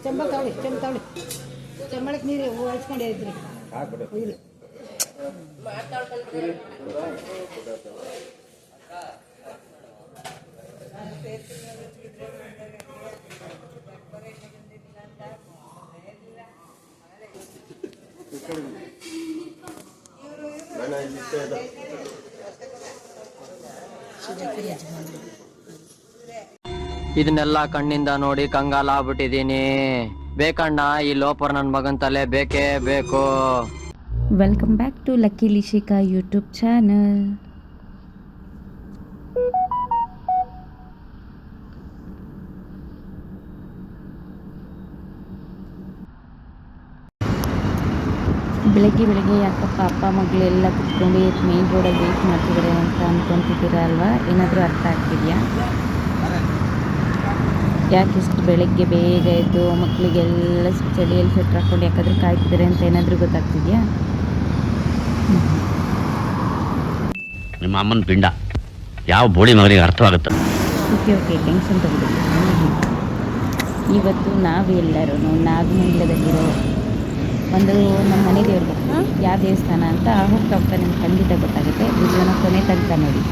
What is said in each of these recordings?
ಚಂಬಲ್ ತಗೊಳ್ಳಿ ಚಂಬಳಕ್ಕೆ ನೀರು ಹಚ್ಕೊಂಡೇ ಇದ್ರಿ ಇದನ್ನೆಲ್ಲ ಕಣ್ಣಿಂದ ನೋಡಿ ಕಂಗಾಲಾಗ್ಬಿಟ್ಟಿದೀನಿ. ಬೇಕಣ್ಣ ಈ ಲೋಪರ್ ನನ್ನ ಮಗನ್ ತಲೆ ಬೇಕೇ ಬೇಕು. Welcome back to lucky Lishika YouTube channel. ಬೆಳಗ್ಗೆ ಯಾಕಪ್ಪ ಅಪ್ಪ ಮಗಳೆಲ್ಲ ಕುತ್ಕೊಂಡು ಮೇನ್ ರೋಡಲ್ಲಿ ವೇಟ್ ಮಾಡ್ತಿದ್ದಾರೆ ಅಂತ ಅಂದ್ಕೊತಿದ್ದೀರಾ ಅಲ್ವಾ? ಏನಾದರೂ ಅರ್ಥ ಆಗ್ತಿದೆಯಾ? ಯಾಕೆ ಇಷ್ಟು ಬೆಳಗ್ಗೆ ಬೇಗ ಎದ್ದು ಮಕ್ಕಳಿಗೆಲ್ಲ ಚಳಿಯಲ್ಲಿ ಸ್ವೆಟ್ರ್ ಹಾಕ್ಕೊಂಡು ಯಾಕಾದರೂ ಕಾಯ್ತಿದ್ದಾರೆ ಅಂತ ಏನಾದರೂ ಗೊತ್ತಾಗ್ತಿದೆಯಾ? ನಿಮ್ಮ ಅಮ್ಮನ ಪಿಂಡ ಯಾವ ಬೋಳಿ ಮಗನಿಗೆ ಅರ್ಥವಾಗುತ್ತೆ. ಓಕೆ ಟೆನ್ಷನ್ ತಗೊಳ್ಳಿ. ಇವತ್ತು ನಾವೆಲ್ಲರೂ ನಾಗಮಂಗಲದಲ್ಲಿರೋ ಒಂದು ನಮ್ಮ ಮನೆ ದೇವ್ರಿಗೆ ಯಾವ ದೇವಸ್ಥಾನ ಅಂತ ಹೋಗ್ತಾ ನಿಮ್ಗೆ ಖಂಡಿತ ಗೊತ್ತಾಗುತ್ತೆ. ವಿಡಿಯೋನ ಕೊನೆ ತನಕ ನೋಡಿ.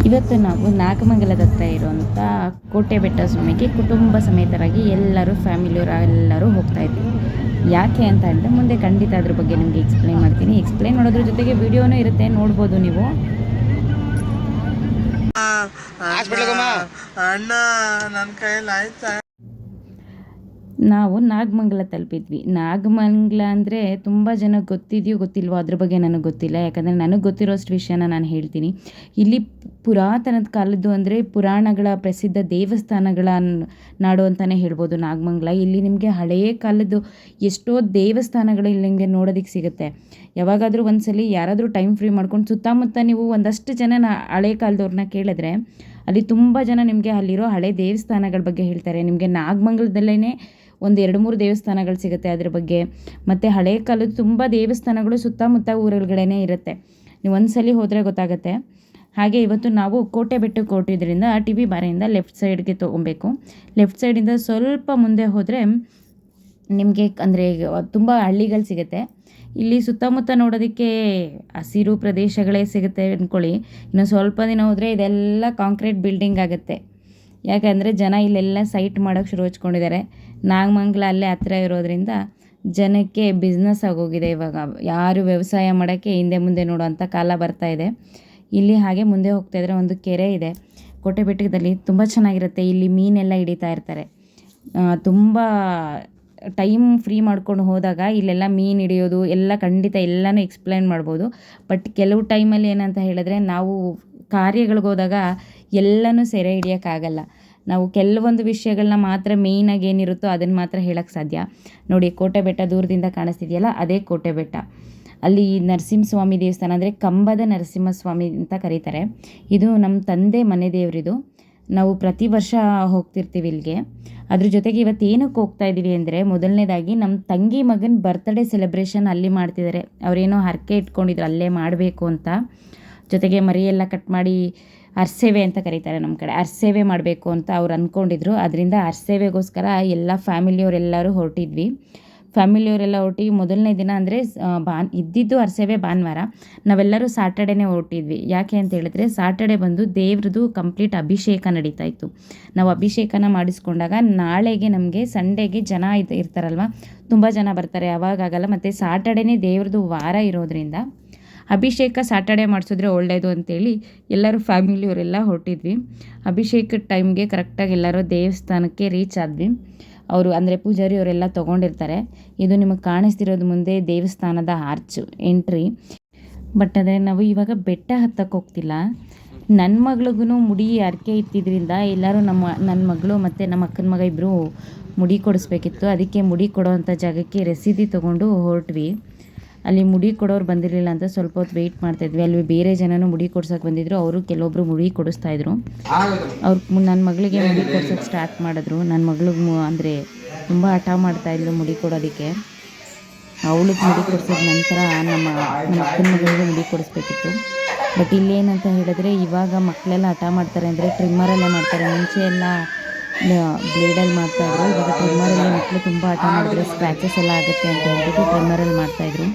ಇವತ್ತು ನಾವು ನಾಗಮಂಗಲದ ಹತ್ರ ಇರುವಂಥ ಕೋಟೆ ಬೆಟ್ಟ ಸ್ವಾಮಿಗೆ ಕುಟುಂಬ ಸಮೇತರಾಗಿ ಎಲ್ಲರೂ ಫ್ಯಾಮಿಲಿಯವರು ಎಲ್ಲರೂ ಹೋಗ್ತಾ ಇದ್ವಿ. ಯಾಕೆ ಅಂತ ಹೇಳಿದ್ರೆ ಮುಂದೆ ಖಂಡಿತ ಅದ್ರ ಬಗ್ಗೆ ನಿಮಗೆ ಎಕ್ಸ್ಪ್ಲೈನ್ ಮಾಡ್ತೀನಿ. ಎಕ್ಸ್ಪ್ಲೈನ್ ಮಾಡೋದ್ರ ಜೊತೆಗೆ ವಿಡಿಯೋನೂ ಇರುತ್ತೆ, ನೋಡ್ಬೋದು ನೀವು. ನಾವು ನಾಗಮಂಗಲ ತಲುಪಿದ್ವಿ. ನಾಗಮಂಗಲ ಅಂದರೆ ತುಂಬ ಜನ ಗೊತ್ತಿದೆಯೋ ಗೊತ್ತಿಲ್ವೋ ಅದ್ರ ಬಗ್ಗೆ ನನಗೆ ಗೊತ್ತಿಲ್ಲ. ಯಾಕಂದರೆ ನನಗೆ ಗೊತ್ತಿರೋಷ್ಟು ವಿಷಯನ ನಾನು ಹೇಳ್ತೀನಿ. ಇಲ್ಲಿ ಪುರಾತನದ ಕಾಲದ್ದು ಅಂದರೆ ಪುರಾಣಗಳ ಪ್ರಸಿದ್ಧ ದೇವಸ್ಥಾನಗಳ ನಾಡು ಅಂತಲೇ ಹೇಳ್ಬೋದು ನಾಗಮಂಗಲ. ಇಲ್ಲಿ ನಿಮಗೆ ಹಳೆಯ ಕಾಲದ್ದು ಎಷ್ಟೋ ದೇವಸ್ಥಾನಗಳು ಇಲ್ಲಿ ನಿಮಗೆ ನೋಡೋದಕ್ಕೆ ಸಿಗುತ್ತೆ. ಯಾವಾಗಾದರೂ ಒಂದ್ಸಲಿ ಯಾರಾದರೂ ಟೈಮ್ ಫ್ರೀ ಮಾಡ್ಕೊಂಡು ಸುತ್ತಮುತ್ತ ನೀವು ಒಂದಷ್ಟು ಜನ ಹಳೆ ಕಾಲದವ್ರನ್ನ ಕೇಳಿದ್ರೆ ಅಲ್ಲಿ ತುಂಬ ಜನ ನಿಮಗೆ ಅಲ್ಲಿರೋ ಹಳೆ ದೇವಸ್ಥಾನಗಳ ಬಗ್ಗೆ ಹೇಳ್ತಾರೆ. ನಿಮಗೆ ನಾಗಮಂಗಲದಲ್ಲೇ ಒಂದು 2-3 ದೇವಸ್ಥಾನಗಳು ಸಿಗುತ್ತೆ ಅದ್ರ ಬಗ್ಗೆ. ಮತ್ತು ಹಳೆ ಕಾಲದ ತುಂಬ ದೇವಸ್ಥಾನಗಳು ಸುತ್ತಮುತ್ತ ಊರುಗಳೇ ಇರುತ್ತೆ. ನೀವು ಒಂದ್ಸಲಿ ಹೋದರೆ ಗೊತ್ತಾಗುತ್ತೆ. ಹಾಗೆ ಇವತ್ತು ನಾವು ಕೋಟೆ ಬೆಟ್ಟಕ್ಕೆ ಹೊರಟಿದ್ರಿಂದ ಟಿ ವಿ ಬಾರೆಯಿಂದ ಲೆಫ್ಟ್ ಸೈಡ್ಗೆ ತೊಗೊಬೇಕು. ಲೆಫ್ಟ್ ಸೈಡಿಂದ ಸ್ವಲ್ಪ ಮುಂದೆ ಹೋದರೆ ನಿಮಗೆ ಅಂದರೆ ತುಂಬ ಹಳ್ಳಿಗಳು ಸಿಗುತ್ತೆ. ಇಲ್ಲಿ ಸುತ್ತಮುತ್ತ ನೋಡೋದಕ್ಕೆ ಹಸಿರು ಪ್ರದೇಶಗಳೇ ಸಿಗುತ್ತೆ ಅಂದ್ಕೊಳ್ಳಿ. ಇನ್ನು ಸ್ವಲ್ಪ ದಿನ ಹೋದರೆ ಇದೆಲ್ಲ ಕಾಂಕ್ರೀಟ್ ಬಿಲ್ಡಿಂಗ್ ಆಗುತ್ತೆ. ಯಾಕಂದರೆ ಜನ ಇಲ್ಲೆಲ್ಲ ಸೈಟ್ ಮಾಡೋಕ್ಕೆ ಶುರು ಹಚ್ಕೊಂಡಿದ್ದಾರೆ. ನಾಗಮಂಗಲ ಅಲ್ಲೇ ಹತ್ತಿರ ಇರೋದ್ರಿಂದ ಜನಕ್ಕೆ ಬಿಸ್ನೆಸ್ ಆಗೋಗಿದೆ. ಇವಾಗ ಯಾರು ವ್ಯವಸಾಯ ಮಾಡೋಕ್ಕೆ ಹಿಂದೆ ಮುಂದೆ ನೋಡೋವಂಥ ಕಾಲ ಬರ್ತಾ ಇದೆ. ಇಲ್ಲಿ ಹಾಗೆ ಮುಂದೆ ಹೋಗ್ತಾಯಿದ್ರೆ ಒಂದು ಕೆರೆ ಇದೆ ಕೋಟೆ ಬೆಟ್ಟದಲ್ಲಿ, ತುಂಬ ಚೆನ್ನಾಗಿರುತ್ತೆ. ಇಲ್ಲಿ ಮೀನೆಲ್ಲ ಹಿಡಿತಾ ಇರ್ತಾರೆ. ತುಂಬ ಟೈಮ್ ಫ್ರೀ ಮಾಡ್ಕೊಂಡು ಹೋದಾಗ ಇಲ್ಲೆಲ್ಲ ಮೀನು ಹಿಡಿಯೋದು ಎಲ್ಲ ಖಂಡಿತ ಎಲ್ಲನೂ ಎಕ್ಸ್ಪ್ಲೈನ್ ಮಾಡ್ಬೋದು. ಬಟ್ ಕೆಲವು ಟೈಮಲ್ಲಿ ಏನಂತ ಹೇಳಿದ್ರೆ ನಾವು ಕಾರ್ಯಗಳಿಗೆ ಹೋದಾಗ ಎಲ್ಲನೂ ಸೆರೆ ಹಿಡಿಯೋಕ್ಕಾಗಲ್ಲ. ನಾವು ಕೆಲವೊಂದು ವಿಷಯಗಳನ್ನ ಮಾತ್ರ ಮೇಯ್ನಾಗಿ ಏನಿರುತ್ತೋ ಅದನ್ನು ಮಾತ್ರ ಹೇಳೋಕ್ಕೆ ಸಾಧ್ಯ. ನೋಡಿ ಕೋಟೆ ಬೆಟ್ಟ ದೂರದಿಂದ ಕಾಣಿಸ್ತಿದೆಯಲ್ಲ, ಅದೇ ಕೋಟೆ ಬೆಟ್ಟ. ಅಲ್ಲಿ ನರಸಿಂಹಸ್ವಾಮಿ ದೇವಸ್ಥಾನ ಅಂದರೆ ಕಂಬದ ನರಸಿಂಹಸ್ವಾಮಿ ಅಂತ ಕರೀತಾರೆ. ಇದು ನಮ್ಮ ತಂದೆ ಮನೆ ದೇವರಿದು. ನಾವು ಪ್ರತಿ ವರ್ಷ ಹೋಗ್ತಿರ್ತೀವಿ ಇಲ್ಲಿಗೆ. ಅದ್ರ ಜೊತೆಗೆ ಇವತ್ತು ಏನಕ್ಕೆ ಹೋಗ್ತಾ ಇದ್ದೀವಿ ಅಂದರೆ ಮೊದಲನೇದಾಗಿ ನಮ್ಮ ತಂಗಿ ಮಗನ ಬರ್ತ್ಡೇ ಸೆಲೆಬ್ರೇಷನ್ ಅಲ್ಲಿ ಮಾಡ್ತಿದ್ದಾರೆ. ಅವರೇನೋ ಹರಕೆ ಇಟ್ಕೊಂಡಿದ್ರು ಅಲ್ಲೇ ಮಾಡಬೇಕು ಅಂತ. ಜೊತೆಗೆ ಮರಿಯೆಲ್ಲ ಕಟ್ ಮಾಡಿ ಅರ್ಸೇವೆ ಅಂತ ಕರೀತಾರೆ ನಮ್ಮ ಕಡೆ, ಅರ್ಸೇವೆ ಮಾಡಬೇಕು ಅಂತ ಅವ್ರು ಅಂದ್ಕೊಂಡಿದ್ರು. ಅದರಿಂದ ಅರ್ಸೇವೆಗೋಸ್ಕರ ಎಲ್ಲ ಫ್ಯಾಮಿಲಿಯವರೆಲ್ಲರೂ ಹೊರಟಿದ್ವಿ. ಫ್ಯಾಮಿಲಿಯವರೆಲ್ಲ ಹೊರಟಿಗೆ ಮೊದಲನೇ ದಿನ ಅಂದರೆ ಇದ್ದಿದ್ದು ಅರ್ಸೇವೆ ಭಾನುವಾರ, ನಾವೆಲ್ಲರೂ ಸಾಟರ್ಡೇನೇ ಹೊರಟಿದ್ವಿ. ಯಾಕೆ ಅಂತ ಹೇಳಿದ್ರೆ ಸಾಟರ್ಡೆ ಬಂದು ದೇವ್ರದ್ದು ಕಂಪ್ಲೀಟ್ ಅಭಿಷೇಕ ನಡೀತಾ ಇತ್ತು. ನಾವು ಅಭಿಷೇಕನ ಮಾಡಿಸ್ಕೊಂಡಾಗ ನಾಳೆಗೆ ನಮಗೆ ಸಂಡೇಗೆ ಜನ ಇರ್ತಾರಲ್ವ, ತುಂಬ ಜನ ಬರ್ತಾರೆ, ಅವಾಗಲ್ಲ. ಮತ್ತು ಸಾಟರ್ಡೇನೇ ದೇವ್ರದ್ದು ವಾರ ಇರೋದ್ರಿಂದ ಅಭಿಷೇಕ ಸಾಟರ್ಡೆ ಮಾಡಿಸಿದ್ರೆ ಒಳ್ಳೆಯದು ಅಂತೇಳಿ ಎಲ್ಲರೂ ಫ್ಯಾಮಿಲಿಯವರೆಲ್ಲ ಹೊರಟಿದ್ವಿ. ಅಭಿಷೇಕದ ಟೈಮ್ಗೆ ಕರೆಕ್ಟಾಗಿ ಎಲ್ಲರೂ ದೇವಸ್ಥಾನಕ್ಕೆ ರೀಚ್ ಆದ್ವಿ. ಅವರು ಅಂದರೆ ಪೂಜಾರಿ ಅವರೆಲ್ಲ ತೊಗೊಂಡಿರ್ತಾರೆ. ಇದು ನಿಮಗೆ ಕಾಣಿಸ್ತಿರೋದು ಮುಂದೆ ದೇವಸ್ಥಾನದ ಆರ್ಚು ಎಂಟ್ರಿ. ಬಟ್ ಆದರೆ ನಾವು ಇವಾಗ ಬೆಟ್ಟ ಹತ್ತಕ್ಕೆ ಹೋಗ್ತಿಲ್ಲ. ನನ್ನ ಮಗಳಿಗೂ ಮುಡಿ ಹರಕೆ ಇತ್ತಿದ್ರಿಂದ ಎಲ್ಲರೂ ನನ್ನ ಮಗಳು ಮತ್ತು ನಮ್ಮ ಅಕ್ಕನ ಮಗ ಇಬ್ಬರು ಮುಡಿ ಕೊಡಿಸ್ಬೇಕಿತ್ತು. ಅದಕ್ಕೆ ಮುಡಿ ಕೊಡೋವಂಥ ಜಾಗಕ್ಕೆ ರಸೀದಿ ತೊಗೊಂಡು ಹೊರಟ್ವಿ. ಅಲ್ಲಿ ಮುಡಿ ಕೊಡೋರು ಬಂದಿರಲಿಲ್ಲ ಅಂತ ಸ್ವಲ್ಪ ಹೊತ್ತು ವೆಯ್ಟ್ ಮಾಡ್ತಾಯಿದ್ವಿ. ಅಲ್ಲಿ ಬೇರೆ ಜನನೂ ಮುಡಿ ಕೊಡ್ಸೋಕೆ ಬಂದಿದ್ದರು. ಅವರು ಕೆಲವೊಬ್ಬರು ಮುಡಿ ಕೊಡಿಸ್ತಾಯಿದ್ರು. ನನ್ನ ಮಗಳಿಗೆ ಮುಡಿ ಕೊಡ್ಸೋಕೆ ಸ್ಟಾರ್ಟ್ ಮಾಡಿದ್ರು. ನನ್ನ ಮಗಳಿಗೆ ಅಂದರೆ ತುಂಬ ಹಠ ಮಾಡ್ತಾಯಿದ್ಲು ಮುಡಿ ಕೊಡೋದಕ್ಕೆ. ಅವಳಿಗೆ ಮುಡಿ ಕೊಡಿಸಿದ ನಂತರ ನಮ್ಮ ಅಕ್ಕನ ಮಗಳಿಗೆ ಮುಡಿ ಕೊಡಿಸ್ಬೇಕಿತ್ತು. ಬಟ್ ಇಲ್ಲೇನಂತ ಹೇಳಿದ್ರೆ ಇವಾಗ ಮಕ್ಕಳೆಲ್ಲ ಹಠ ಮಾಡ್ತಾರೆ ಅಂದರೆ ಟ್ರಿಮ್ಮರಲ್ಲೇ ಮಾಡ್ತಾರೆ. ಮುಂಚೆ ಎಲ್ಲ ಬ್ಲೇಡಲ್ಲಿ ಮಾಡ್ತಾಯಿದ್ರು. ಇವಾಗ ಟ್ರಿಮ್ಮರಲ್ಲೇ ಮಕ್ಕಳು ತುಂಬ ಹಠ ಮಾಡಿದ್ರೆ ಸ್ಕ್ರ್ಯಾಚಸ್ ಎಲ್ಲ ಆಗುತ್ತೆ ಅಂತ ಹೇಳ್ಬಿಟ್ಟು ಟ್ರಿಮ್ಮರಲ್ಲಿ ಮಾಡ್ತಾಯಿದ್ರು.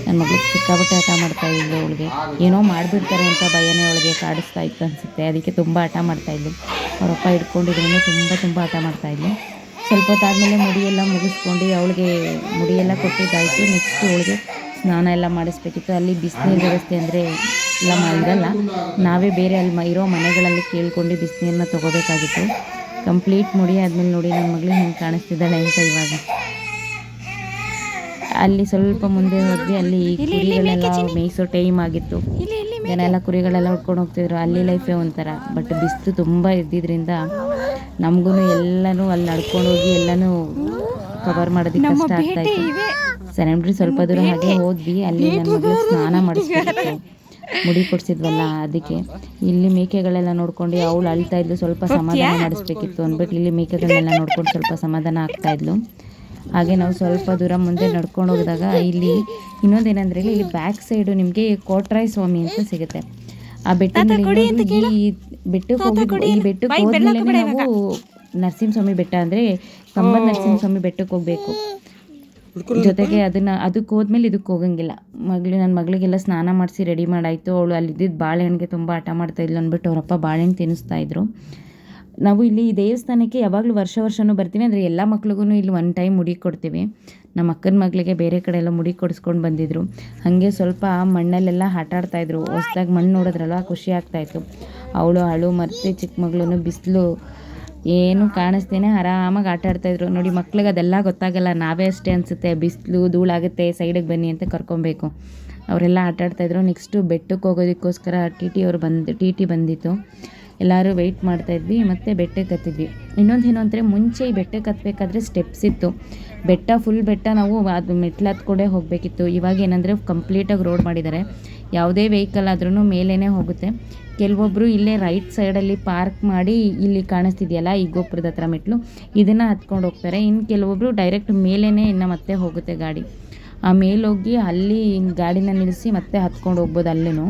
ನನ್ನ ಮಗಳಿಗೆ ಸಿಕ್ಕಾಪಟ್ಟೆ ಹಠ ಮಾಡ್ತಾಯಿದ್ಲು. ಅವಳಿಗೆ ಏನೋ ಮಾಡಿಬಿಡ್ತಾರೆ ಅಂತ ಭಯನೇ ಅವಳಿಗೆ ಕಾಡಿಸ್ತಾ ಇತ್ತು ಅನಿಸುತ್ತೆ. ಅದಕ್ಕೆ ತುಂಬ ಹಠ ಮಾಡ್ತಾಯಿದ್ಲು. ಅವರಪ್ಪ ಹಿಡ್ಕೊಂಡಿದ್ರೂ ತುಂಬ ಹಠ ಮಾಡ್ತಾಯಿದ್ಲು. ಸ್ವಲ್ಪ ಹೊತ್ತಾದಮೇಲೆ ಮುಡಿಯೆಲ್ಲ ಮುಗಿಸ್ಕೊಂಡು ಅವಳಿಗೆ ಮುಡಿಯೆಲ್ಲ ಕೊಟ್ಟಿದ್ದಾಯಿತು. ನೆಕ್ಸ್ಟ್ ಅವಳಿಗೆ ಸ್ನಾನ ಎಲ್ಲ ಮಾಡಿಸ್ಬೇಕಿತ್ತು. ಅಲ್ಲಿ ಬಿಸಿನೀರು ವ್ಯವಸ್ಥೆ ಅಂದರೆ ಎಲ್ಲ ಇರಲ್ಲ. ನಾವೇ ಬೇರೆ ಅಲ್ಲಿ ಇರೋ ಮನೆಗಳಲ್ಲಿ ಕೇಳ್ಕೊಂಡು ಬಿಸಿನೀರನ್ನ ತೊಗೋಬೇಕಾಗಿತ್ತು. ಕಂಪ್ಲೀಟ್ ಮುಡಿ ಆದಮೇಲೆ ನೋಡಿ ನನ್ನ ಮಗಳು ಹೆಂಗೆ ಕಾಣಿಸ್ತಿದ್ದಾಳೆ ಅಂತ ಇವಾಗ. ಅಲ್ಲಿ ಸ್ವಲ್ಪ ಮುಂದೆ ಹೋದ್ವಿ. ಅಲ್ಲಿ ಕುರಿಗಳೆಲ್ಲ ಮೇಯಿಸೋ ಟೈಮ್ ಆಗಿತ್ತು. ಜನ ಎಲ್ಲ ಕುರಿಗಳೆಲ್ಲ ಹೊಡ್ಕೊಂಡು ಹೋಗ್ತಿದ್ರು. ಅಲ್ಲಿ ಲೈಫೇ ಒಂಥರ. ಬಟ್ ಬಿಸಿಲು ತುಂಬ ಇದ್ದಿದ್ದರಿಂದ ನಮಗೂ ಎಲ್ಲನೂ ಅಲ್ಲಿ ನಡ್ಕೊಂಡು ಹೋಗಿ ಎಲ್ಲನೂ ಕವರ್ ಮಾಡೋದಕ್ಕೆ ಕಷ್ಟ ಆಗ್ತಾಯಿತ್ತು. ಸೆರೆಂಡ್ರಿ ಸ್ವಲ್ಪ ದೂರ ಹಾಗೆ ಹೋದ್ವಿ. ಅಲ್ಲಿ ನನ್ನ ಮಗಳು ಸ್ನಾನ ಮಾಡಿಸ್ಬೇಕಿತ್ತು, ಮುಡಿ ಕೊಡಿಸಿದ್ವಲ್ಲ ಅದಕ್ಕೆ. ಇಲ್ಲಿ ಮೇಕೆಗಳೆಲ್ಲ ನೋಡ್ಕೊಂಡು ಅವಳು ಅಳ್ತಾ ಇದ್ಲು, ಸ್ವಲ್ಪ ಸಮಾಧಾನ ಮಾಡಿಸ್ಬೇಕಿತ್ತು ಅಂದ್ಬಿಟ್ಟು ಇಲ್ಲಿ ಮೇಕೆಗಳನ್ನೆಲ್ಲ ನೋಡ್ಕೊಂಡು ಸ್ವಲ್ಪ ಸಮಾಧಾನ ಆಗ್ತಾಯಿದ್ಲು. ಹಾಗೆ ನಾವು ಸ್ವಲ್ಪ ದೂರ ಮುಂದೆ ನಡ್ಕೊಂಡು ಹೋಗಿದಾಗ ಇಲ್ಲಿ ಇನ್ನೊಂದೇನೆಂದರೆ ಇಲ್ಲಿ ಬ್ಯಾಕ್ ಸೈಡು ನಿಮಗೆ ಕೋಟ್ರಾಯ ಸ್ವಾಮಿ ಅಂತ ಸಿಗುತ್ತೆ. ಆ ಬೆಟ್ಟದ ಈ ಬೆಟ್ಟಕ್ಕೆ ಹೋದ್ಮೇಲೆ ನಾವು ನರಸಿಂಹಸ್ವಾಮಿ ಬೆಟ್ಟ ಅಂದರೆ ಕಂಬದ ನರಸಿಂಹಸ್ವಾಮಿ ಬೆಟ್ಟಕ್ಕೆ ಹೋಗಬೇಕು. ಜೊತೆಗೆ ಅದಕ್ಕೆ ಹೋದ್ಮೇಲೆ ಇದಕ್ಕೆ ಹೋಗಂಗಿಲ್ಲ. ನನ್ನ ಮಗಳಿಗೆಲ್ಲ ಸ್ನಾನ ಮಾಡಿಸಿ ರೆಡಿ ಮಾಡಾಯಿತು. ಅವಳು ಅಲ್ಲಿದ್ದಿದ್ದು ಬಾಳೆಹಣ್ಣಿಗೆ ತುಂಬ ಹಠ ಮಾಡ್ತಾಯಿದ್ಲು ಅಂದ್ಬಿಟ್ಟು ಅವರಪ್ಪ ಬಾಳೆಹಣ್ಣು ತಿನ್ನಿಸ್ತಾಯಿದ್ರು. ನಾವು ಇಲ್ಲಿ ದೇವಸ್ಥಾನಕ್ಕೆ ಯಾವಾಗಲೂ ವರ್ಷನೂ ಬರ್ತೀವಿ. ಅಂದರೆ ಎಲ್ಲ ಮಕ್ಳಿಗೂ ಇಲ್ಲಿ ಒನ್ ಟೈಮ್ ಮುಡಿ ಕೊಡ್ತೀವಿ. ನಮ್ಮ ಅಕ್ಕನ ಮಗಳಿಗೆ ಬೇರೆ ಕಡೆ ಎಲ್ಲ ಮುಡಿ ಕೊಡಿಸ್ಕೊಂಡು ಬಂದಿದ್ದರು. ಹಾಗೆ ಸ್ವಲ್ಪ ಮಣ್ಣಲ್ಲೆಲ್ಲ ಆಟ ಆಡ್ತಾಯಿದ್ರು. ಹೊಸ್ದಾಗಿ ಮಣ್ಣು ನೋಡಿದ್ರಲ್ಲ ಖುಷಿ ಆಗ್ತಾಯಿತ್ತು. ಅವಳು ಅಳು ಮರ್ತೆ ಚಿಕ್ಕ ಮಗಳೂ ಬಿಸಿಲು ಏನು ಕಾಣಿಸ್ತೇನೆ ಆರಾಮಾಗಿ ಆಟ ಆಡ್ತಾಯಿದ್ರು. ನೋಡಿ ಮಕ್ಳಿಗೆ ಅದೆಲ್ಲ ಗೊತ್ತಾಗಲ್ಲ. ನಾವೇ ಅಷ್ಟೇ ಅನಿಸುತ್ತೆ, ಬಿಸಿಲು ಧೂಳಾಗುತ್ತೆ ಸೈಡಿಗೆ ಬನ್ನಿ ಅಂತ ಕರ್ಕೊಬೇಕು. ಅವರೆಲ್ಲ ಆಟ ಆಡ್ತಾಯಿದ್ರು. ನೆಕ್ಸ್ಟು ಬೆಟ್ಟಕ್ಕೆ ಹೋಗೋದಕ್ಕೋಸ್ಕರ ಟಿ ಟಿ ಬಂದಿತ್ತು. ಎಲ್ಲರೂ ವೆಯ್ಟ್ ಮಾಡ್ತಾಯಿದ್ವಿ ಮತ್ತು ಬೆಟ್ಟಕ್ಕೆ ಹತ್ತಿದ್ವಿ. ಇನ್ನೊಂದೇನು ಅಂದರೆ ಮುಂಚೆ ಈ ಬೆಟ್ಟಕ್ಕೆ ಹತ್ತಬೇಕಾದ್ರೆ ಸ್ಟೆಪ್ಸ್ ಇತ್ತು. ಫುಲ್ ಬೆಟ್ಟ ನಾವು ಅದು ಮೆಟ್ಲು ಹತ್ಕೊಂಡೇ ಹೋಗಬೇಕಿತ್ತು. ಇವಾಗ ಏನಂದರೆ ಕಂಪ್ಲೀಟಾಗಿ ರೋಡ್ ಮಾಡಿದ್ದಾರೆ. ಯಾವುದೇ ವೆಹಿಕಲ್ ಆದ್ರೂ ಮೇಲೇ ಹೋಗುತ್ತೆ. ಕೆಲವೊಬ್ಬರು ಇಲ್ಲೇ ರೈಟ್ ಸೈಡಲ್ಲಿ ಪಾರ್ಕ್ ಮಾಡಿ ಇಲ್ಲಿ ಕಾಣಿಸ್ತಿದೆಯಲ್ಲ ಈ ಗೋಪುರದ ಹತ್ರ ಮೆಟ್ಲು, ಇದನ್ನು ಹತ್ಕೊಂಡು ಹೋಗ್ತಾರೆ. ಇನ್ನು ಕೆಲವೊಬ್ಬರು ಡೈರೆಕ್ಟ್ ಮೇಲೇ ಇನ್ನು ಮತ್ತೆ ಹೋಗುತ್ತೆ ಗಾಡಿ. ಆ ಮೇಲೋಗಿ ಅಲ್ಲಿ ಗಾಡಿನ ನಿಲ್ಲಿಸಿ ಮತ್ತೆ ಹತ್ಕೊಂಡು ಹೋಗ್ಬೋದು. ಅಲ್ಲೂ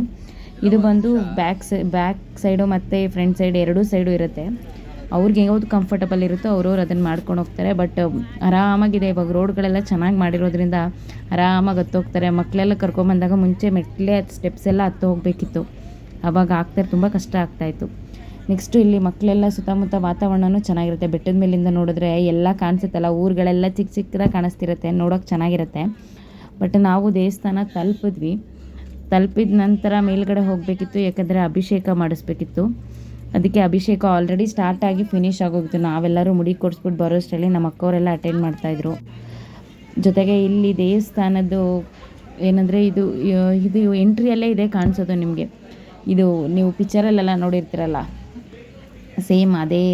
ಇದು ಬಂದು ಬ್ಯಾಕ್ ಸೈಡು ಮತ್ತು ಫ್ರಂಟ್ ಸೈಡ್ ಎರಡೂ ಸೈಡು ಇರುತ್ತೆ. ಅವ್ರಿಗೆ ಯಾವುದು ಕಂಫರ್ಟಬಲ್ ಇರುತ್ತೋ ಅವ್ರವ್ರು ಅದನ್ನು ಮಾಡ್ಕೊಂಡು ಹೋಗ್ತಾರೆ. ಬಟ್ ಆರಾಮಾಗಿದೆ. ಇವಾಗ ರೋಡ್ಗಳೆಲ್ಲ ಚೆನ್ನಾಗಿ ಮಾಡಿರೋದ್ರಿಂದ ಆರಾಮಾಗಿ ಹತ್ತೋಗ್ತಾರೆ. ಮಕ್ಕಳೆಲ್ಲ ಕರ್ಕೊಂಬಂದಾಗ ಮುಂಚೆ ಮೆಟ್ಲೆ ಸ್ಟೆಪ್ಸ್ ಎಲ್ಲ ಹತ್ತು ಹೋಗಬೇಕಿತ್ತು. ಆವಾಗ ಆಗ್ತಾರೆ, ತುಂಬ ಕಷ್ಟ ಆಗ್ತಾಯಿತ್ತು. ನೆಕ್ಸ್ಟು ಇಲ್ಲಿ ಮಕ್ಕಳೆಲ್ಲ ಸುತ್ತಮುತ್ತ ವಾತಾವರಣವೂ ಚೆನ್ನಾಗಿರುತ್ತೆ. ಬೆಟ್ಟದ ಮೇಲಿಂದ ನೋಡಿದ್ರೆ ಎಲ್ಲ ಕಾಣಿಸುತ್ತಲ್ಲ, ಊರುಗಳೆಲ್ಲ ಚಿಕ್ಕದಾಗಿ ಕಾಣಿಸ್ತಿರುತ್ತೆ, ನೋಡೋಕೆ ಚೆನ್ನಾಗಿರುತ್ತೆ. ಬಟ್ ನಾವು ದೇವಸ್ಥಾನ ತಲುಪಿದ ನಂತರ ಮೇಲ್ಗಡೆ ಹೋಗಬೇಕಿತ್ತು. ಯಾಕಂದರೆ ಅಭಿಷೇಕ ಮಾಡಿಸ್ಬೇಕಿತ್ತು. ಅದಕ್ಕೆ ಅಭಿಷೇಕ ಆಲ್ರೆಡಿ ಸ್ಟಾರ್ಟ್ ಆಗಿ ಫಿನಿಶ್ ಆಗೋಗಿತ್ತು. ನಾವೆಲ್ಲರೂ ಮುಡಿ ಕೊಡಿಸ್ಬಿಟ್ಟು ಬರೋಷ್ಟರಲ್ಲಿ ನಮ್ಮ ಅಕ್ಕವರೆಲ್ಲ ಅಟೆಂಡ್ ಮಾಡ್ತಾಯಿದ್ರು. ಜೊತೆಗೆ ಇಲ್ಲಿ ದೇವಸ್ಥಾನದ್ದು ಏನಂದರೆ ಇದು ಎಂಟ್ರಿಯಲ್ಲೇ ಇದೆ ಕಾಣಿಸೋದು ನಿಮಗೆ. ಇದು ನೀವು ಪಿಕ್ಚರಲ್ಲೆಲ್ಲ ನೋಡಿರ್ತೀರಲ್ಲ, ಸೇಮ್ ಅದೇ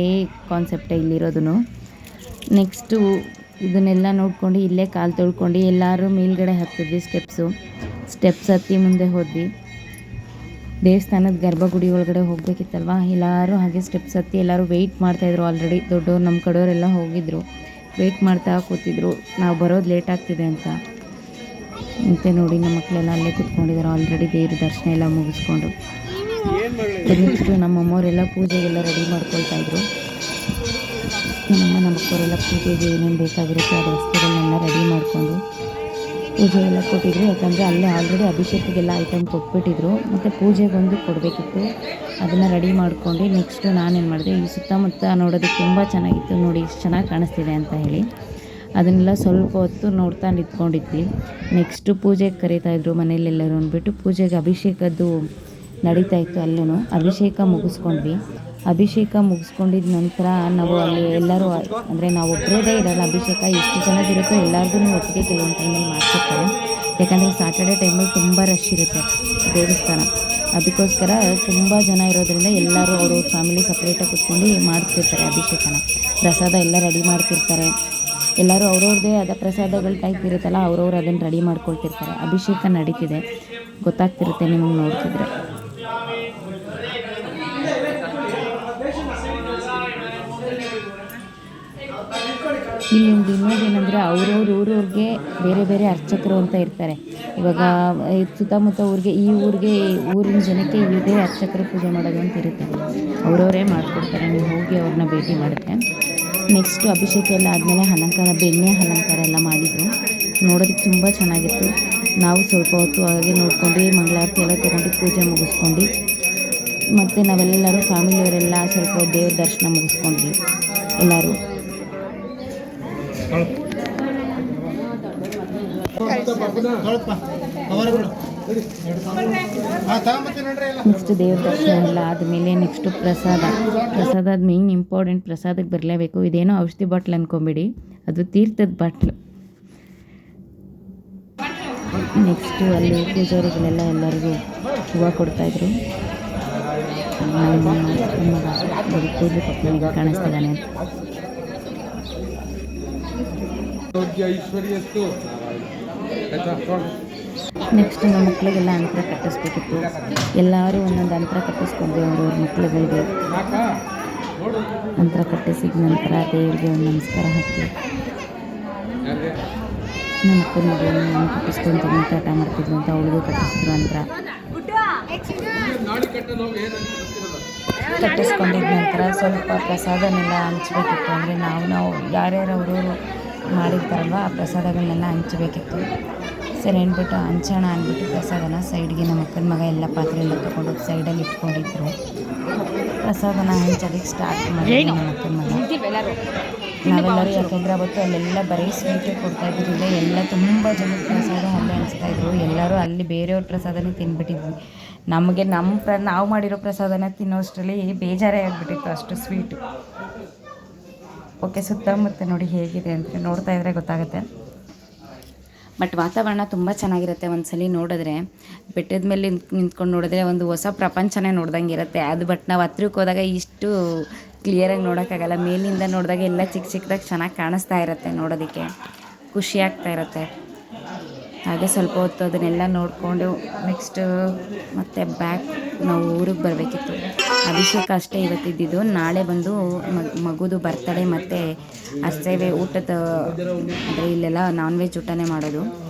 ಕಾನ್ಸೆಪ್ಟೇ ಇಲ್ಲಿರೋದು. ನೆಕ್ಸ್ಟು ಇದನ್ನೆಲ್ಲ ನೋಡ್ಕೊಂಡು ಇಲ್ಲೇ ಕಾಲು ತೊಳ್ಕೊಂಡು ಎಲ್ಲರೂ ಮೇಲ್ಗಡೆ ಹತ್ತಿದ್ವಿ. ಸ್ಟೆಪ್ಸ್ ಹತ್ತಿ ಮುಂದೆ ಹೋದ್ವಿ. ದೇವಸ್ಥಾನದ ಗರ್ಭಗುಡಿ ಒಳಗಡೆ ಹೋಗಬೇಕಿತ್ತಲ್ವ, ಎಲ್ಲರೂ ಹಾಗೆ ಸ್ಟೆಪ್ಸ್ ಹತ್ತಿ ಎಲ್ಲರೂ ವೆಯ್ಟ್ ಮಾಡ್ತಾಯಿದ್ರು. ಆಲ್ರೆಡಿ ದೊಡ್ಡವ್ರು ನಮ್ಮ ಕಡೆಯವರೆಲ್ಲ ಹೋಗಿದ್ರು, ವೆಯ್ಟ್ ಮಾಡ್ತಾ ಕೂತಿದ್ರು ನಾವು ಬರೋದು ಲೇಟ್ ಆಗ್ತಿದೆ ಅಂತ. ಮತ್ತು ನೋಡಿ ನಮ್ಮ ಮಕ್ಕಳೆಲ್ಲ ಅಲ್ಲೇ ಕೂತ್ಕೊಂಡಿದ್ದಾರೆ ಆಲ್ರೆಡಿ ದೇವ್ರ ದರ್ಶನ ಎಲ್ಲ ಮುಗಿಸ್ಕೊಂಡು. ನೆಕ್ಸ್ಟು ನಮ್ಮಮ್ಮವರೆಲ್ಲ ಪೂಜೆಗೆಲ್ಲ ರೆಡಿ ಮಾಡ್ಕೊಳ್ತಾಯಿದ್ರು. ನಮ್ಮ ಮಕ್ಕಳೆಲ್ಲ ಪೂಜೆಗೆ ಏನೇನು ಬೇಕಾಗಿರುತ್ತೆ ಆ ವಸ್ತುಗಳನ್ನೆಲ್ಲ ರೆಡಿ ಮಾಡಿಕೊಂಡು ಪೂಜೆ ಎಲ್ಲ ಕೊಟ್ಟಿದ್ರು. ಯಾಕಂದರೆ ಅಲ್ಲೇ ಆಲ್ರೆಡಿ ಅಭಿಷೇಕಕ್ಕೆಲ್ಲ ಐಟಮ್ ಕೊಟ್ಬಿಟ್ಟಿದ್ರು. ಮತ್ತು ಪೂಜೆಗೊಂದು ಕೊಡಬೇಕಿತ್ತು, ಅದನ್ನು ರೆಡಿ ಮಾಡ್ಕೊಂಡು ನೆಕ್ಸ್ಟು ನಾನೇನು ಮಾಡಿದೆ, ಈ ಸುತ್ತಮುತ್ತ ನೋಡೋದಕ್ಕೆ ತುಂಬ ಚೆನ್ನಾಗಿತ್ತು. ನೋಡಿ ಇಷ್ಟು ಚೆನ್ನಾಗಿ ಕಾಣಿಸ್ತಿದೆ ಅಂತ ಹೇಳಿ ಅದನ್ನೆಲ್ಲ ಸ್ವಲ್ಪ ಹೊತ್ತು ನೋಡ್ತಾ ನಿಂತ್ಕೊಂಡಿದ್ವಿ. ನೆಕ್ಸ್ಟು ಪೂಜೆಗೆ ಕರೀತಾಯಿದ್ರು ಮನೇಲೆಲ್ಲರೂ ಅಂದ್ಬಿಟ್ಟು ಪೂಜೆಗೆ ಅಭಿಷೇಕದ್ದು ನಡೀತಾಯಿತ್ತು. ಅಲ್ಲೂ ಅಭಿಷೇಕ ಮುಗಿಸ್ಕೊಂಡ್ವಿ. ಅಭಿಷೇಕ ಮುಗಿಸ್ಕೊಂಡಿದ್ದ ನಂತರ ನಾವು ಅಲ್ಲಿ ಎಲ್ಲರೂ ಅಂದರೆ ನಾವು ಒಬ್ಬರದೇ ಇರೋಲ್ಲ, ಅಭಿಷೇಕ ಎಷ್ಟು ಜನದಿರುತ್ತೋ ಎಲ್ಲರಿಗೂ ಒಟ್ಟಿಗೆ ಕೆಲವೊಂದು ಟೈಮಲ್ಲಿ ಮಾಡ್ತಿರ್ತಾರೆ. ಯಾಕಂದರೆ ಸಾಟರ್ಡೆ ಟೈಮಲ್ಲಿ ತುಂಬ ರಶ್ ಇರುತ್ತೆ ದೇವಸ್ಥಾನ. ಅದಕ್ಕೋಸ್ಕರ ತುಂಬ ಜನ ಇರೋದ್ರಿಂದ ಎಲ್ಲರೂ ಅವ್ರವ್ರ ಫ್ಯಾಮಿಲಿ ಸಪ್ರೇಟಾಗಿ ಕೂತ್ಕೊಂಡು ಮಾಡ್ತಿರ್ತಾರೆ ಅಭಿಷೇಕನ. ಪ್ರಸಾದ ಎಲ್ಲ ರೆಡಿ ಮಾಡ್ತಿರ್ತಾರೆ. ಎಲ್ಲರೂ ಅವ್ರವ್ರದ್ದೇ ಆದ ಪ್ರಸಾದಗಳ ಟೈಪ್ ಇರುತ್ತಲ್ಲ, ಅವ್ರವ್ರು ಅದನ್ನು ರೆಡಿ ಮಾಡ್ಕೊಳ್ತಿರ್ತಾರೆ. ಅಭಿಷೇಕ ನಡೀತಿದೆ, ಗೊತ್ತಾಗ್ತಿರುತ್ತೆ ನಿಮಗೆ ನೋಡ್ತಿದ್ರೆ. ಇಲ್ಲೊಂದು ಇನ್ನೊಂದೇನೆಂದರೆ ಅವ್ರವ್ರ ಊರವ್ರಿಗೆ ಬೇರೆ ಬೇರೆ ಅರ್ಚಕರು ಅಂತ ಇರ್ತಾರೆ. ಇವಾಗ ಸುತ್ತಮುತ್ತ ಊರಿಗೆ ಊರಿನ ಜನಕ್ಕೆ ಇದೇ ಅರ್ಚಕರು ಪೂಜೆ ಮಾಡೋದು ಅಂತ ಇರುತ್ತೆ. ಅವರವರೇ ಮಾಡಿಕೊಡ್ತಾರೆ, ನೀವು ಹೋಗಿ ಅವ್ರನ್ನ ಭೇಟಿ ಮಾಡಿದ್ರೆ. ನೆಕ್ಸ್ಟು ಅಭಿಷೇಕ ಎಲ್ಲ ಆದಮೇಲೆ ಅಲಂಕಾರ, ಬೆಣ್ಣೆ ಅಲಂಕಾರ ಎಲ್ಲ ಮಾಡಿದರು. ನೋಡೋದಕ್ಕೆ ತುಂಬ ಚೆನ್ನಾಗಿತ್ತು. ನಾವು ಸ್ವಲ್ಪ ಹೊತ್ತು ಹಾಗೆ ನೋಡ್ಕೊಂಡು ಮಂಗಳಾರತಿ ಎಲ್ಲ ತೊಗೊಂಡು ಪೂಜೆ ಮುಗಿಸ್ಕೊಂಡು ಮತ್ತು ನಾವೆಲ್ಲರೂ ಫ್ಯಾಮಿಲಿಯವರೆಲ್ಲ ಸ್ವಲ್ಪ ದೇವ್ರ ದರ್ಶನ ಮುಗಿಸ್ಕೊಂಡ್ವಿ ಎಲ್ಲರೂ. ನೆಕ್ಸ್ಟ್ ದೇವ್ರ ದರ್ಶನ ಎಲ್ಲ ಆದಮೇಲೆ ನೆಕ್ಸ್ಟು ಪ್ರಸಾದ ಮೇಯ್ನ್ ಇಂಪಾರ್ಟೆಂಟ್. ಪ್ರಸಾದಕ್ಕೆ ಬರಲೇಬೇಕು. ಇದೇನೋ ಔಷಧಿ ಬಾಟ್ಲ್ ಅಂದ್ಕೊಂಬಿಡಿ, ಅದು ತೀರ್ಥದ ಬಾಟ್ಲು. ನೆಕ್ಸ್ಟು ಅಲ್ಲಿ ಪೂಜಾರಿಗಳೆಲ್ಲ ಎಲ್ಲರಿಗೂ ಹೂವು ಕೊಡ್ತಾಯಿದ್ರು. ಕೂದಲು ಪಕ್ಕನಿಗೆ ಕಾಣಿಸ್ತಿದ್ದಾನೆ. ನೆಕ್ಸ್ಟ್ ನಮ್ಮ ಮಕ್ಕಳಿಗೆಲ್ಲ ಅಂತರ ಕಟ್ಟಿಸ್ಬೇಕಿತ್ತು. ಎಲ್ಲರೂ ಒಂದೊಂದು ಅಂತರ ಕಟ್ಟಿಸ್ಕೊಂಡ್ವಿ ಅವ್ರವ್ರ ಮಕ್ಕಳುಗಳಿಗೆ. ಅಂತರ ಕಟ್ಟಿಸಿದ ನಂತರ ದೇವರಿಗೆ ಒಂದು ನಮಸ್ಕಾರ ಹಾಕಿ ನಮ್ಮ ಅಕ್ಕನ ಮಗಳು ನಾನು ಕಟ್ಟಿಸ್ಕೊಂತೀನಿ ಅಂತ ಆಟ ಮಾಡ್ತಿದ್ರು ಅಂತ ಅವಳಿಗೂ ಕಟ್ಟಿಸಿದ್ರು. ಅಂತರ ಕಟ್ಟಿಸ್ಕೊಂಡಿದ್ದ ನಂತರ ಸ್ವಲ್ಪ ಪ್ರಸಾದನೆಲ್ಲ ಹಂಚ್ಬೇಕಿತ್ತು. ಅಂದರೆ ನಾವು ಯಾರ್ಯಾರು ಅವರವರು ಮಾಡಿರ್ತಾರಲ್ವ ಆ ಪ್ರಸಾದಗಳನ್ನೆಲ್ಲ ಹಂಚಬೇಕಿತ್ತು. ಸರಿ ಅಂದ್ಬಿಟ್ಟು ಹಂಚೋಣ ಅಂದ್ಬಿಟ್ಟು ಪ್ರಸಾದನ ಸೈಡ್ಗೆ ನಮ್ಮ ಅಕ್ಕನ ಮಗ ಎಲ್ಲ ಪಾತ್ರೆ ಎಲ್ಲ ತೊಗೊಂಡೋಗಿ ಸೈಡಲ್ಲಿ ಇಟ್ಕೊಂಡಿದ್ರು. ಪ್ರಸಾದನ ಹಂಚೋದಕ್ಕೆ ಸ್ಟಾರ್ಟ್ ಮಾಡಿ ನಮ್ಮ ಅಕ್ಕನ ಮಗ. ನಾವೆಲ್ಲರೂ ಯಾಕೆಂದರೆ ಅವತ್ತು ಅಲ್ಲೆಲ್ಲ ಬರೀ ಸ್ವೀಟೇ ಕೊಡ್ತಾಯಿದ್ದಿಲ್ಲ, ಎಲ್ಲ ತುಂಬ ಜನಕ್ಕೆ ಪ್ರಸಾದ ಅಲ್ಲೇ ಹಂಚ್ತಾಯಿದ್ರು. ಎಲ್ಲರೂ ಅಲ್ಲಿ ಬೇರೆಯವ್ರ ಪ್ರಸಾದನೇ ತಿಂದ್ಬಿಟ್ಟಿದ್ವಿ. ನಮಗೆ ನಾವು ಮಾಡಿರೋ ಪ್ರಸಾದನ ತಿನ್ನೋಷ್ಟರಲ್ಲಿ ಬೇಜಾರೇ ಆಗಿಬಿಟ್ಟಿತ್ತು, ಅಷ್ಟು ಸ್ವೀಟು. ಓಕೆ, ಸುತ್ತಮುತ್ತ ನೋಡಿ ಹೇಗಿದೆ ಅಂತ ನೋಡ್ತಾ ಇದ್ರೆ ಗೊತ್ತಾಗುತ್ತೆ. ಬಟ್ ವಾತಾವರಣ ತುಂಬ ಚೆನ್ನಾಗಿರುತ್ತೆ. ಒಂದ್ಸಲಿ ನೋಡಿದ್ರೆ ಬೆಟ್ಟದ ಮೇಲೆ ನಿಂತ್ಕೊಂಡು ನೋಡಿದ್ರೆ ಒಂದು ಹೊಸ ಪ್ರಪಂಚನೇ ನೋಡ್ದಂಗೆ ಇರುತ್ತೆ ಅದು. ಬಟ್ ನಾವು ಹತ್ರಕ್ಕೆ ಹೋದಾಗ ಇಷ್ಟು ಕ್ಲಿಯರಾಗಿ ನೋಡೋಕ್ಕಾಗಲ್ಲ. ಮೇಲಿಂದ ನೋಡಿದಾಗ ಎಲ್ಲ ಚಿಕ್ಕ ಚಿಕ್ಕದಾಗಿ ಚೆನ್ನಾಗಿ ಕಾಣಿಸ್ತಾ ಇರುತ್ತೆ, ನೋಡೋದಕ್ಕೆ ಖುಷಿ ಆಗ್ತಾ ಇರುತ್ತೆ. ಹಾಗೆ ಸ್ವಲ್ಪ ಹೊತ್ತು ಅದನ್ನೆಲ್ಲ ನೋಡಿಕೊಂಡು ನೆಕ್ಸ್ಟ್ ಮತ್ತೆ ಬ್ಯಾಕ್ ನಾವು ಊರಿಗೆ ಬರಬೇಕಿತ್ತು. ಅಭಿಷೇಕ ಅಷ್ಟೇ ಇವತ್ತಿದ್ದಿದ್ದು. ನಾಳೆ ಬಂದು ಮಗುದು ಬರ್ತಡೇ ಮತ್ತು ಅರ್ಸೇವೆ ಊಟದ, ಅಂದರೆ ಇಲ್ಲೆಲ್ಲ ನಾನ್ ವೆಜ್ ಊಟನೇ ಮಾಡೋದು.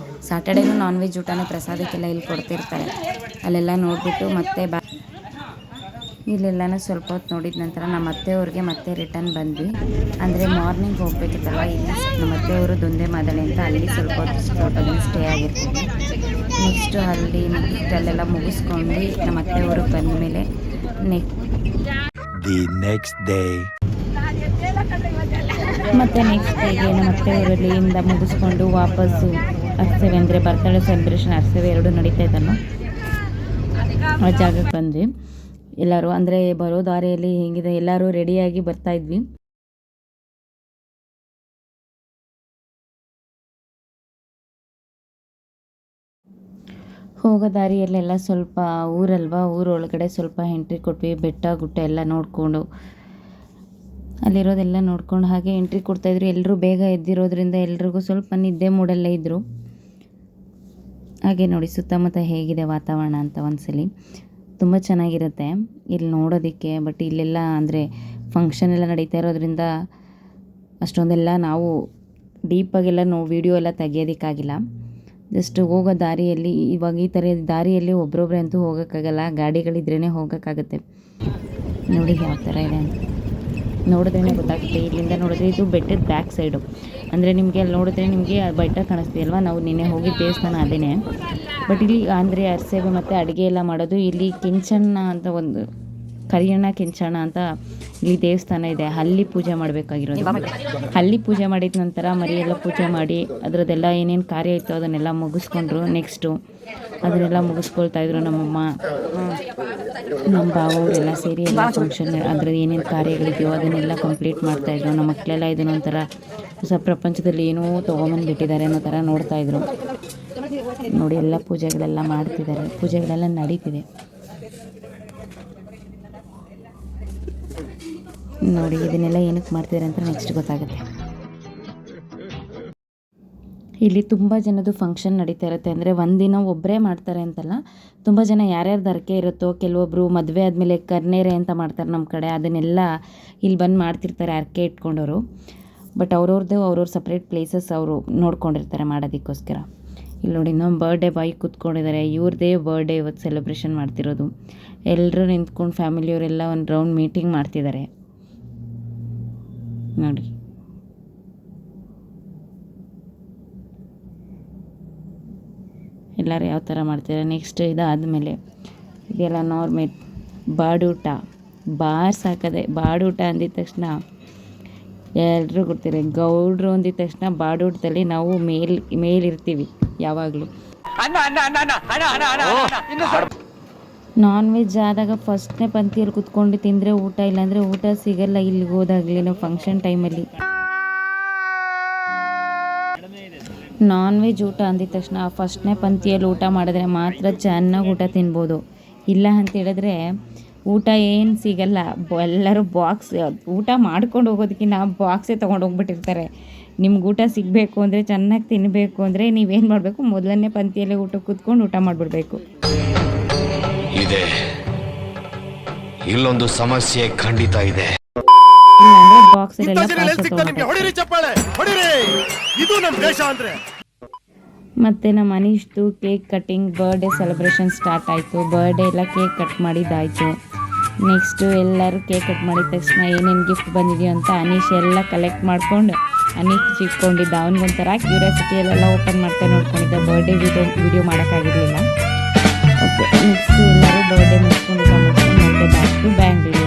ಸಾಟರ್ಡೇನೂ ನಾನ್ ವೆಜ್ ಊಟನೇ ಪ್ರಸಾದಕ್ಕೆಲ್ಲ ಇಲ್ಲಿ ಕೊಡ್ತಿರ್ತಾರೆ. ಅಲ್ಲೆಲ್ಲ ನೋಡಿಬಿಟ್ಟು ಮತ್ತೆ ಇಲ್ಲೆಲ್ಲನೂ ಸ್ವಲ್ಪ ಹೊತ್ತು ನೋಡಿದ ನಂತರ ನಮ್ಮ ಅತ್ತೆಯವ್ರಿಗೆ ಮತ್ತೆ ರಿಟರ್ನ್ ಬಂದ್ವಿ. ಅಂದರೆ ಮಾರ್ನಿಂಗ್ ಹೋಗ್ಬೇಕಿತ್ತಲ್ವ, ಇಲ್ಲಿ ನಮ್ಮ ಅತ್ತೆಯವರು ದೊಂದೆ ಮಾದಳೆ ಅಂತ ಅಲ್ಲಿ ಸ್ವಲ್ಪ ಹೊತ್ತು ಸ್ಟೇ ಆಗಿರ್ತೀವಿ. ನೆಕ್ಸ್ಟು ಅಲ್ಲೆಲ್ಲ ಮುಗಿಸ್ಕೊಂಡು ನಮ್ಮ ಅತ್ತೆಯವ್ರಿಗೆ ಬಂದ ಮೇಲೆ ನೆಕ್ಸ್ಟ್ ಡೇ ಮತ್ತು ನೆಕ್ಸ್ಟ್ ಡೇಗೆ ನಮ್ಮ ಅತ್ತೆಯವರಲ್ಲಿಂದ ಮುಗಿಸ್ಕೊಂಡು ವಾಪಸ್ಸು ಅರ್ಸೇವೆ, ಅಂದರೆ ಬರ್ತಡೇ ಸೆಲೆಬ್ರೇಷನ್ ಅರ್ಸೇವೆ ಎರಡು ನಡೀತಾ ಇದ್ದಲ್ಲ ಆ ಜಾಗಕ್ಕೆ ಬಂದ್ವಿ. ಎಲ್ಲರೂ ಅಂದರೆ ಬರೋ ದಾರಿಯಲ್ಲಿ ಹೇಗಿದೆ ಎಲ್ಲರೂ ರೆಡಿಯಾಗಿ ಬರ್ತಾಯಿದ್ವಿ. ಹೋಗೋ ದಾರಿಯಲ್ಲೆಲ್ಲ ಸ್ವಲ್ಪ ಊರೊಳಗಡೆ ಸ್ವಲ್ಪ ಎಂಟ್ರಿ ಕೊಟ್ವಿ. ಬೆಟ್ಟ ಗುಡ್ಡ ಎಲ್ಲ ನೋಡಿಕೊಂಡು ಅಲ್ಲಿರೋದೆಲ್ಲ ನೋಡ್ಕೊಂಡು ಹಾಗೆ ಎಂಟ್ರಿ ಕೊಡ್ತಾಯಿದ್ರು. ಎಲ್ಲರೂ ಬೇಗ ಎದ್ದಿರೋದ್ರಿಂದ ಎಲ್ರಿಗೂ ಸ್ವಲ್ಪ ನಿದ್ದೆ ಮೂಡಲ್ಲೇ ಇದ್ದರು. ಹಾಗೆ ನೋಡಿ ಸುತ್ತಮುತ್ತ ಹೇಗಿದೆ ವಾತಾವರಣ ಅಂತ ಒಂದ್ಸಲಿ ತುಂಬ ಚೆನ್ನಾಗಿರುತ್ತೆ ಇಲ್ಲಿ ನೋಡೋದಕ್ಕೆ. ಬಟ್ ಇಲ್ಲೆಲ್ಲ ಅಂದರೆ ಫಂಕ್ಷನ್ ಎಲ್ಲ ನಡೀತಾ ಇರೋದ್ರಿಂದ ಅಷ್ಟೊಂದೆಲ್ಲ ನಾವು ಡೀಪಾಗೆಲ್ಲ ವೀಡಿಯೋ ಎಲ್ಲ ತೆಗಿಯೋದಕ್ಕಾಗಿಲ್ಲ. ಜಸ್ಟ್ ಹೋಗೋ ದಾರಿಯಲ್ಲಿ ಇವಾಗ ಈ ಥರ ದಾರಿಯಲ್ಲಿ ಒಬ್ಬರೊಬ್ಬರೇ ಅಂತೂ ಹೋಗೋಕ್ಕಾಗಲ್ಲ, ಗಾಡಿಗಳಿದ್ರೇ ಹೋಗೋಕ್ಕಾಗುತ್ತೆ. ನೋಡಿ ಯಾವ ಥರ ಇದೆ ಅಂತ ನೋಡಿದ್ರೇ ಗೊತ್ತಾಗುತ್ತೆ. ಇಲ್ಲಿಂದ ನೋಡಿದ್ರೆ ಇದು ಬೆಟ್ಟದ ಬ್ಯಾಕ್ ಸೈಡು, ಅಂದರೆ ನಿಮಗೆ ಅಲ್ಲಿ ನೋಡಿದ್ರೆ ನಿಮಗೆ ಬೆಟ್ಟ ಕಾಣಿಸ್ತೀಯಲ್ವ, ನಾವು ನಿನ್ನೆ ಹೋಗಿದ್ದ ದೇವಸ್ಥಾನ ಅದೇ. ಬಟ್ ಇಲ್ಲಿ ಅಂದರೆ ಅರ್ಸೇವೆ ಮತ್ತು ಅಡುಗೆ ಎಲ್ಲ ಮಾಡೋದು ಇಲ್ಲಿ ಕೆಂಚಣ್ಣ ಅಂತ ಒಂದು ಕರಿಯಣ್ಣ ಕೆಂಚಣ್ಣ ಅಂತ ಇಲ್ಲಿ ದೇವಸ್ಥಾನ ಇದೆ. ಅಲ್ಲಿ ಪೂಜೆ ಮಾಡಬೇಕಾಗಿರೋದು. ಅಲ್ಲಿ ಪೂಜೆ ಮಾಡಿದ ನಂತರ ಮರಿಯೆಲ್ಲ ಪೂಜೆ ಮಾಡಿ ಅದರದ್ದೆಲ್ಲ ಏನೇನು ಕಾರ್ಯ ಇತ್ತು ಅದನ್ನೆಲ್ಲ ಮುಗಿಸ್ಕೊಂಡ್ರು. ನೆಕ್ಸ್ಟು ಅದನ್ನೆಲ್ಲ ಮುಗಿಸ್ಕೊಳ್ತಾಯಿದ್ರು ನಮ್ಮಮ್ಮ, ನಮ್ಮ ಭಾವವರೆಲ್ಲ ಸೇರಿ ಎಲ್ಲ ಫಂಕ್ಷನ್ ಅದ್ರದ್ದು ಏನೇನು ಕಾರ್ಯಗಳಿದೆಯೋ ಅದನ್ನೆಲ್ಲ ಕಂಪ್ಲೀಟ್ ಮಾಡ್ತಾಯಿದ್ರು. ನಮ್ಮ ಮಕ್ಕಳೆಲ್ಲ ಇದನ್ನೊಂಥರ ಹೊಸ ಪ್ರಪಂಚದಲ್ಲಿ ಏನೋ ತೊಗೊಂಬಂದುಬಿಟ್ಟಿದ್ದಾರೆ ಅನ್ನೋ ಥರ ನೋಡ್ತಾಯಿದ್ರು. ನೋಡಿ ಎಲ್ಲ ಪೂಜೆಗಳೆಲ್ಲ ಮಾಡ್ತಿದ್ದಾರೆ, ಪೂಜೆಗಳೆಲ್ಲ ನಡೀತಿದೆ ನೋಡಿ. ಇದನ್ನೆಲ್ಲ ಏನಕ್ಕೆ ಮಾಡ್ತಿದ್ದಾರೆ ಅಂತ ನೆಕ್ಸ್ಟ್ ಗೊತ್ತಾಗುತ್ತೆ. ಇಲ್ಲಿ ತುಂಬ ಜನದ್ದು ಫಂಕ್ಷನ್ ನಡೀತಾ ಇರುತ್ತೆ. ಅಂದರೆ ಒಂದಿನ ಒಬ್ಬರೇ ಮಾಡ್ತಾರೆ ಅಂತಲ್ಲ, ತುಂಬ ಜನ ಯಾರ್ಯಾರ್ದು ಹರಕೆ ಇರುತ್ತೋ, ಕೆಲವೊಬ್ಬರು ಮದುವೆ ಆದಮೇಲೆ ಕರ್ನೇರೆ ಅಂತ ಮಾಡ್ತಾರೆ ನಮ್ಮ ಕಡೆ, ಅದನ್ನೆಲ್ಲ ಇಲ್ಲಿ ಬಂದು ಮಾಡ್ತಿರ್ತಾರೆ ಹರಕೆ ಇಟ್ಕೊಂಡವರು. ಬಟ್ ಅವ್ರವ್ರ ಸಪ್ರೇಟ್ ಪ್ಲೇಸಸ್ ಅವರು ನೋಡ್ಕೊಂಡಿರ್ತಾರೆ ಮಾಡೋದಕ್ಕೋಸ್ಕರ. ಇಲ್ಲಿ ನೋಡಿ ಇನ್ನೊಂದು ಬರ್ಡೇ ಬಾಯ್ ಕೂತ್ಕೊಂಡಿದ್ದಾರೆ, ಇವ್ರದ್ದೇ ಬರ್ಡೇ ಇವತ್ತು ಸೆಲೆಬ್ರೇಷನ್ ಮಾಡ್ತಿರೋದು. ಎಲ್ಲರೂ ನಿಂತ್ಕೊಂಡು ಫ್ಯಾಮಿಲಿಯವರೆಲ್ಲ ಒಂದು ರೌಂಡ್ ಮೀಟಿಂಗ್ ಮಾಡ್ತಿದ್ದಾರೆ ನೋಡಿ. ಎಲ್ಲರೂ ಯಾವ ಥರ ಮಾಡ್ತಾರೆ. ನೆಕ್ಸ್ಟ್ ಇದಾದಮೇಲೆ ಇದೆಲ್ಲ ನಾರ್ಮಲ್ ಬಾಡೂಟ, ಸಾಕದೆ. ಬಾಡೂಟ ಅಂದಿದ ತಕ್ಷಣ ಎಲ್ಲರೂ ಗೊತ್ತಿದೆ, ಗೌಡ್ರು ಅಂದಿದ ತಕ್ಷಣ ಬಾಡೂಟದಲ್ಲಿ ನಾವು ಮೇಲಿರ್ತೀವಿ ಯಾವಾಗಲೂ. ನಾನ್ ವೆಜ್ ಆದಾಗ ಫಸ್ಟ್ನೇ ಪಂಕ್ತಿಯಲ್ಲಿ ಕುತ್ಕೊಂಡು ತಿಂದರೆ ಊಟ, ಇಲ್ಲಾಂದರೆ ಊಟ ಸಿಗಲ್ಲ. ಇಲ್ಲಿಗೆ ಹೋದಾಗಲೇ ಫಂಕ್ಷನ್ ಟೈಮಲ್ಲಿ ನಾನ್ ವೆಜ್ ಊಟ ಅಂದಿದ ತಕ್ಷಣ ಫಸ್ಟ್ನೇ ಪಂಕ್ತಿಯಲ್ಲಿ ಊಟ ಮಾಡಿದ್ರೆ ಮಾತ್ರ ಚೆನ್ನಾಗಿ ಊಟ ತಿನ್ಬೋದು. ಇಲ್ಲ ಅಂತ ಹೇಳಿದ್ರೆ ಊಟ ಏನು ಸಿಗಲ್ಲ. ಎಲ್ಲರೂ ಬಾಕ್ಸ್ ಊಟ ಮಾಡ್ಕೊಂಡು ಹೋಗೋದಕ್ಕಿಂತ ಬಾಕ್ಸೇ ತೊಗೊಂಡು ಹೋಗ್ಬಿಟ್ಟಿರ್ತಾರೆ. ನಿಮ್ಗೆ ಊಟ ಸಿಗಬೇಕು ಅಂದರೆ, ಚೆನ್ನಾಗಿ ತಿನ್ನಬೇಕು ಅಂದರೆ ನೀವೇನು ಮಾಡಬೇಕು, ಮೊದಲನೇ ಪಂಕ್ತಿಯಲ್ಲೇ ಊಟ ಕೂತ್ಕೊಂಡು ಊಟ ಮಾಡಿಬಿಡ್ಬೇಕು. ಇದೆ, ಇಲ್ಲೊಂದು ಸಮಸ್ಯೆ ಖಂಡಿತ ಇದೆ. ಇಲ್ಲಾಂದರೆ ಬಾಕ್ಸಲ್ಲೆಲ್ಲ ಮತ್ತು ನಮ್ಮ ಅನೀಶ್ದು cake cutting, birthday celebration start ಆಯಿತು. ಬರ್ಡೇ ಎಲ್ಲ ಕೇಕ್ ಕಟ್ ಮಾಡಿದ್ದಾಯಿತು. ನೆಕ್ಸ್ಟು ಎಲ್ಲರೂ ಕೇಕ್ ಕಟ್ ಮಾಡಿದ ತಕ್ಷಣ ಏನೇನು ಗಿಫ್ಟ್ ಬಂದಿದೆಯೋ ಅಂತ ಅನೀಶ್ ಎಲ್ಲ ಕಲೆಕ್ಟ್ ಮಾಡ್ಕೊಂಡು ಅನೀಶ್ ಇಟ್ಕೊಂಡಿದ್ದ. ಅವನಿಗೊಂಥರ ಕ್ಯೂರಿಯಾಸಿಟಿಯಲ್ಲೆಲ್ಲ ಓಪನ್ ಮಾಡ್ತಾ ನೋಡ್ಕೊಂಡಿದ್ದ. ಬರ್ಡೇ ವಿಡಿಯೋ ಮಾಡೋಕ್ಕಾಗಿರಲಿಲ್ಲ. ಓಕೆ, ನೆಕ್ಸ್ಟು ಎಲ್ಲರೂ ಬರ್ಡೇ ಮುಗಿಸ್ಕೊಂಡು ಮತ್ತೆ ಬ್ಯಾಕ್ ಟು ಬ್ಯಾಂಗ್ಳೂರು.